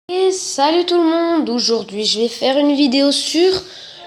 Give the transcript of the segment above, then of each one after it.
Et salut tout le monde, aujourd'hui je vais faire une vidéo sur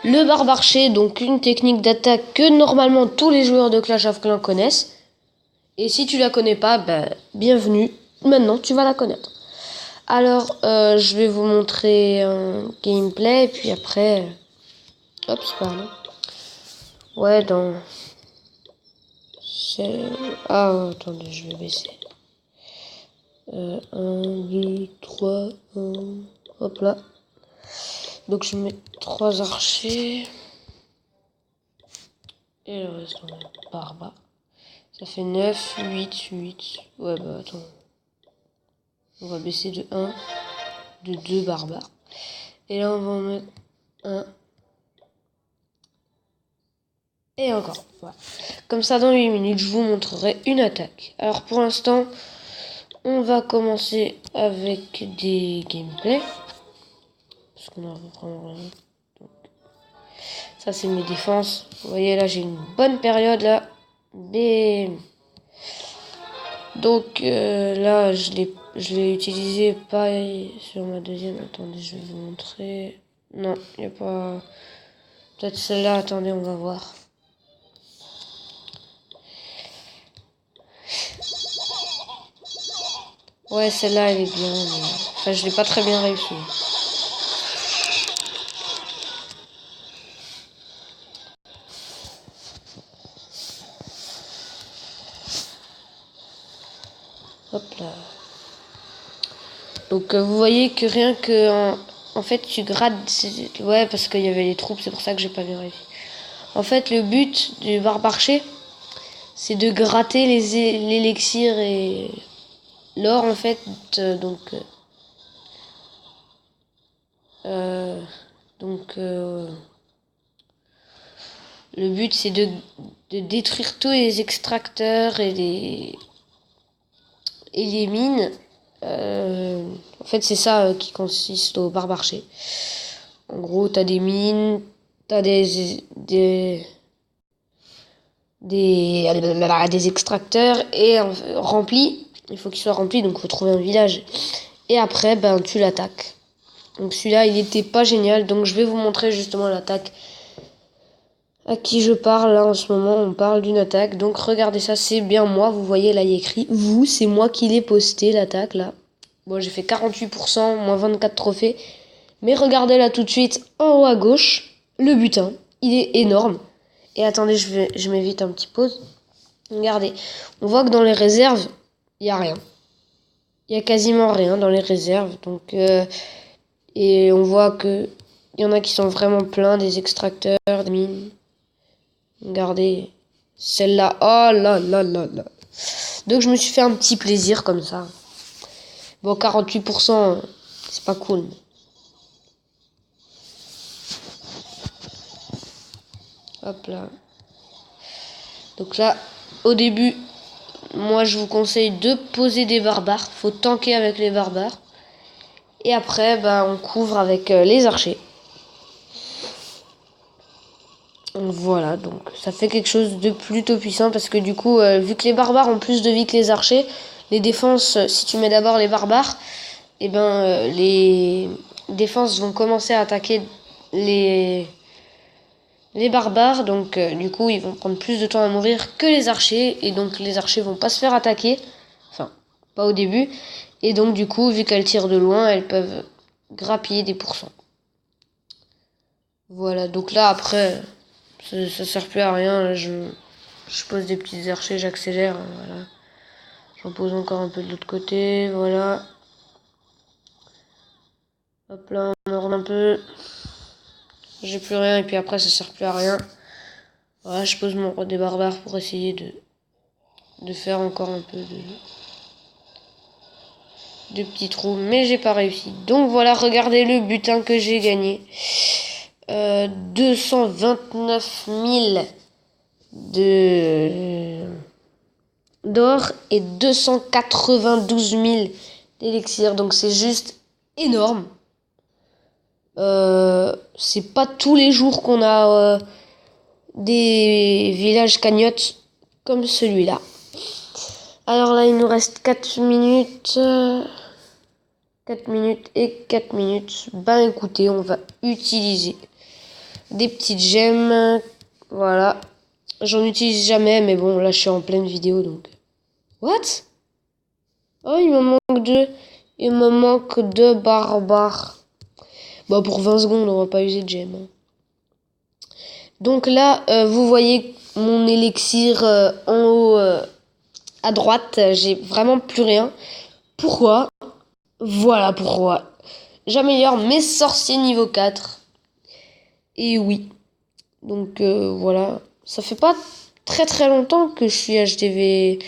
le barbarché, donc une technique d'attaque que normalement tous les joueurs de Clash of Clans connaissent. Et si tu la connais pas, bienvenue, maintenant tu vas la connaître. Alors je vais vous montrer un gameplay et puis après... Hop, c'est pas là. Ouais, dans... Ah, attendez, je vais baisser. 1, 2, 3, 1... Hop là. Donc je mets 3 archers. Et le reste on est barbare. Ça fait 9, 8, 8. Ouais attends. On va baisser de 1, de 2 barbares. Et là on va en mettre 1. Et encore. Voilà. Comme ça dans 8 minutes je vous montrerai une attaque. Alors pour l'instant on va commencer avec des gameplays. Parce qu'on a vraiment rien. Donc, ça c'est mes défenses. Vous voyez là j'ai une bonne période là. Bim. Donc là, je l'ai utilisé pas sur ma deuxième. Attendez, je vais vous montrer. Non, il n'y a pas... Peut-être celle-là, attendez, on va voir. Ouais, celle-là, elle est bien. Mais... Enfin, je l'ai pas très bien réussi. Hop là. Donc vous voyez que rien que... En fait, tu grattes... Ouais, parce qu'il y avait les troupes, c'est pour ça que j'ai pas bien réussi. En fait, le but du barbarché, c'est de gratter l'élixir et l'or, en fait. Donc... le but c'est de détruire tous les extracteurs et les mines. En fait c'est ça qui consiste au barbarché. En gros t'as des mines, t'as des extracteurs et remplis. Il faut qu'ils soient remplis, donc il faut trouver un village. Et après tu l'attaques. Donc celui-là il était pas génial, donc je vais vous montrer justement l'attaque à qui je parle là en ce moment. On parle d'une attaque, donc regardez ça, c'est bien moi. Vous voyez là il y a écrit vous, c'est moi qui l'ai posté l'attaque là. Bon, j'ai fait 48%, moins 24 trophées, mais regardez là tout de suite en haut à gauche le butin, il est énorme. Et attendez, je m'évite un petit pause. Regardez, on voit que dans les réserves il y a rien, il y a quasiment rien dans les réserves. Donc et on voit que il y en a qui sont vraiment pleins, des extracteurs, des mines. Regardez, celle-là, oh là là là là. Donc je me suis fait un petit plaisir comme ça. Bon, 48%, c'est pas cool. Hop là. Donc là, au début, moi je vous conseille de poser des barbares. Faut tanker avec les barbares. Et après, on couvre avec les archers. Voilà, donc ça fait quelque chose de plutôt puissant parce que du coup, vu que les barbares ont plus de vie que les archers, les défenses, si tu mets d'abord les barbares, les défenses vont commencer à attaquer les barbares. Donc du coup, ils vont prendre plus de temps à mourir que les archers. Et donc les archers vont pas se faire attaquer. Enfin, pas au début. Et donc du coup, vu qu'elles tirent de loin, elles peuvent grappiller des pourcents. Voilà, donc là après... Ça sert plus à rien, là, je pose des petits archers, j'accélère, voilà. J'en pose encore un peu de l'autre côté, voilà. Hop là, on orne un peu. J'ai plus rien, et puis après ça sert plus à rien. Voilà, je pose mon roi des barbares pour essayer de faire encore un peu de petits trous, mais j'ai pas réussi. Donc voilà, regardez le butin que j'ai gagné. 229 000 d'or et 292 000 d'élixir. Donc c'est juste énorme. C'est pas tous les jours qu'on a des villages cagnottes comme celui-là. Alors là, il nous reste 4 minutes. 4 minutes et 4 minutes. Ben écoutez, on va utiliser des petites gemmes. Voilà. J'en utilise jamais, mais bon, là je suis en pleine vidéo donc. What? Oh, il me manque deux. Il me manque deux barbares. Bon, pour 20 secondes, on va pas user de gemmes. Hein. Donc là, vous voyez mon élixir en haut à droite. J'ai vraiment plus rien. Pourquoi? Voilà pourquoi. J'améliore mes sorciers niveau 4. Et oui. Donc voilà. Ça fait pas très très longtemps que je suis HDV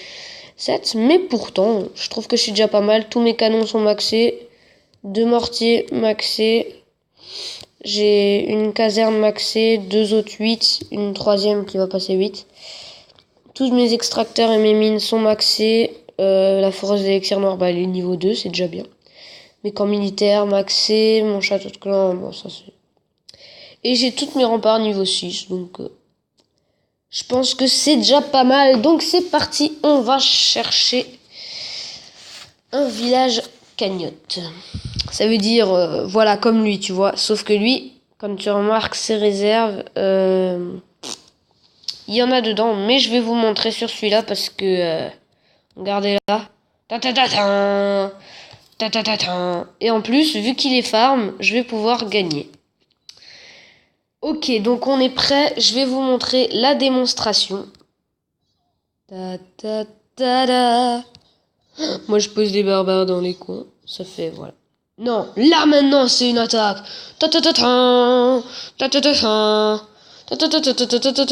7. Mais pourtant, je trouve que je suis déjà pas mal. Tous mes canons sont maxés. 2 mortiers maxés. J'ai une caserne maxée. 2 autres 8. Une troisième qui va passer 8. Tous mes extracteurs et mes mines sont maxés. La force d'élixir noir, bah, elle est niveau 2. C'est déjà bien. Mes camps militaires maxés, mon château de clan, bon ça c'est... Et j'ai toutes mes remparts niveau 6, donc je pense que c'est déjà pas mal. Donc c'est parti, on va chercher un village cagnotte. Ça veut dire, voilà, comme lui, tu vois. Sauf que lui, comme tu remarques, ses réserves, il y en a dedans. Mais je vais vous montrer sur celui-là parce que, regardez là. Ta ta ta ta. Ta ta ta ta. Et en plus, vu qu'il est farm, je vais pouvoir gagner. Ok, donc on est prêt. Je vais vous montrer la démonstration. Ta ta ta ta. Moi, je pose des barbares dans les coins. Ça fait, voilà. Non, là maintenant, c'est une attaque. Ta ta ta ta. Ta ta ta ta. Ta ta ta ta ta ta ta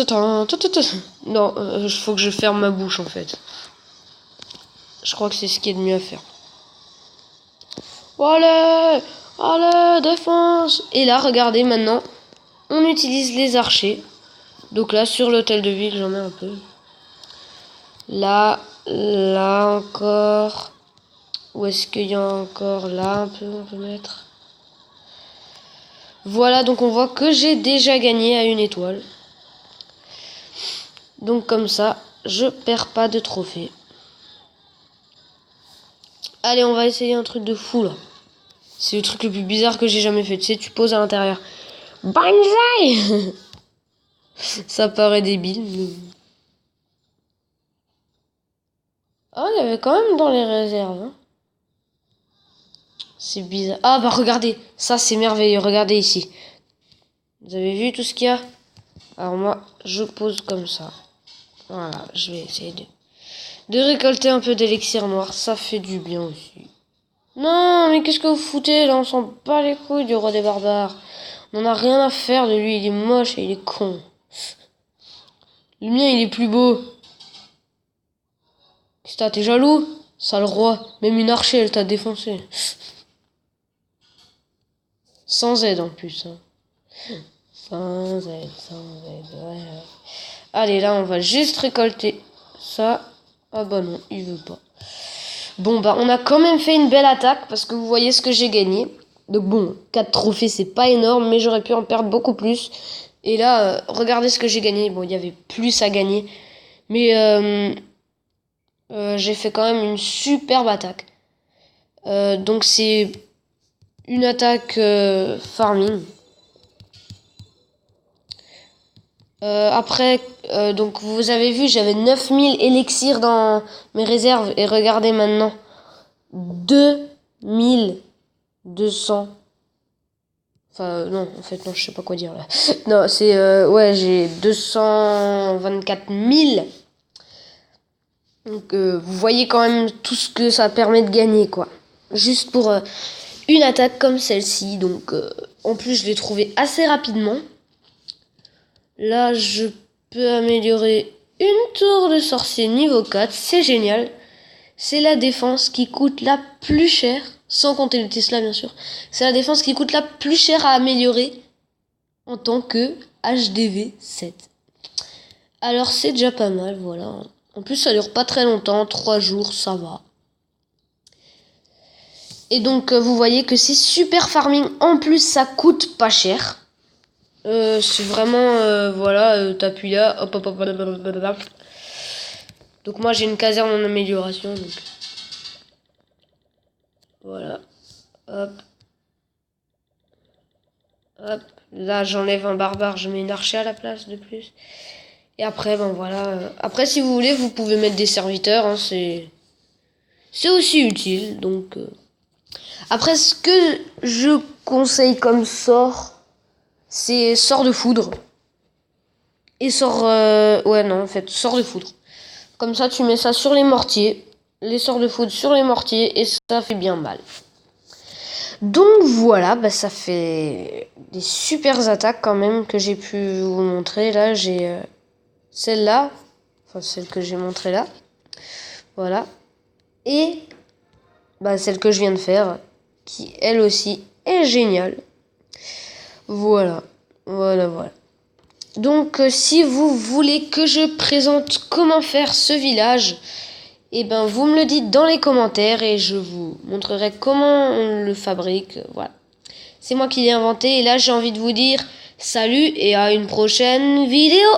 ta ta ta. Non, faut que je ferme ma bouche en fait. Je crois que c'est ce qui est de mieux à faire. Allez, allez, défense. Et là, regardez maintenant, on utilise les archers. Donc là, sur l'hôtel de ville, j'en ai un peu. Là, là encore. Où est-ce qu'il y a encore? Là, un peu, on peut mettre. Voilà, donc on voit que j'ai déjà gagné à une étoile. Donc comme ça, je perds pas de trophée. Allez, on va essayer un truc de fou, là. C'est le truc le plus bizarre que j'ai jamais fait. Tu sais, tu poses à l'intérieur. Banzai. Ça paraît débile, mais... Ah, il y avait quand même dans les réserves. Hein. C'est bizarre. Ah, bah regardez. Ça, c'est merveilleux. Regardez ici. Vous avez vu tout ce qu'il y a? Alors moi, je pose comme ça. Voilà, je vais essayer de récolter un peu d'élixir noir. Ça fait du bien aussi. Non, mais qu'est-ce que vous foutez là? On s'en bat les couilles du roi des barbares. On en a rien à faire de lui. Il est moche et il est con. Le mien, il est plus beau. Qu'est-ce que t'es jaloux? Sale roi. Même une archère, elle t'a défoncé. Sans aide en plus. Hein. Sans aide, ouais. Allez, là, on va juste récolter ça. Ah bah non, il veut pas. Bon, bah, on a quand même fait une belle attaque parce que vous voyez ce que j'ai gagné. Donc bon, 4 trophées, c'est pas énorme, mais j'aurais pu en perdre beaucoup plus. Et là, regardez ce que j'ai gagné. Bon, il y avait plus à gagner. Mais j'ai fait quand même une superbe attaque. Donc c'est une attaque farming. Après, donc vous avez vu, j'avais 9000 élixirs dans mes réserves. Et regardez maintenant. 2200. Enfin, non, en fait, non, je sais pas quoi dire là. Non, c'est... ouais, j'ai 224 000. Donc, vous voyez quand même tout ce que ça permet de gagner, quoi. Juste pour une attaque comme celle-ci. Donc, en plus, je l'ai trouvé assez rapidement. Là, je peux améliorer une tour de sorcier niveau 4. C'est génial. C'est la défense qui coûte la plus cher. Sans compter le Tesla, bien sûr. C'est la défense qui coûte la plus cher à améliorer en tant que HDV 7. Alors, c'est déjà pas mal, voilà. En plus, ça dure pas très longtemps. 3 jours, ça va. Et donc, vous voyez que c'est super farming. En plus, ça coûte pas cher. C'est vraiment, voilà, t'appuies là. Hop, hop, hop, hop, hop, hop, hop. Donc, moi, j'ai une caserne en amélioration. Donc... Voilà. Hop. Hop. Là, j'enlève un barbare, je mets une archer à la place de plus. Et après, ben voilà. Après, si vous voulez, vous pouvez mettre des serviteurs. Hein, c'est aussi utile. Donc, après, ce que je conseille comme sort, c'est sort de foudre. Et sort... ouais, non, en fait, sort de foudre. Comme ça, tu mets ça sur les mortiers. Les sorts de foudre sur les mortiers. Et ça fait bien mal. Donc voilà, bah, ça fait des super attaques quand même que j'ai pu vous montrer. Là, j'ai celle-là. Enfin, celle que j'ai montrée là. Voilà. Et bah, celle que je viens de faire. Qui, elle aussi, est géniale. Voilà. Voilà, voilà. Donc, si vous voulez que je présente comment faire ce village, eh ben, vous me le dites dans les commentaires et je vous montrerai comment on le fabrique. Voilà. C'est moi qui l'ai inventé et là, j'ai envie de vous dire salut et à une prochaine vidéo.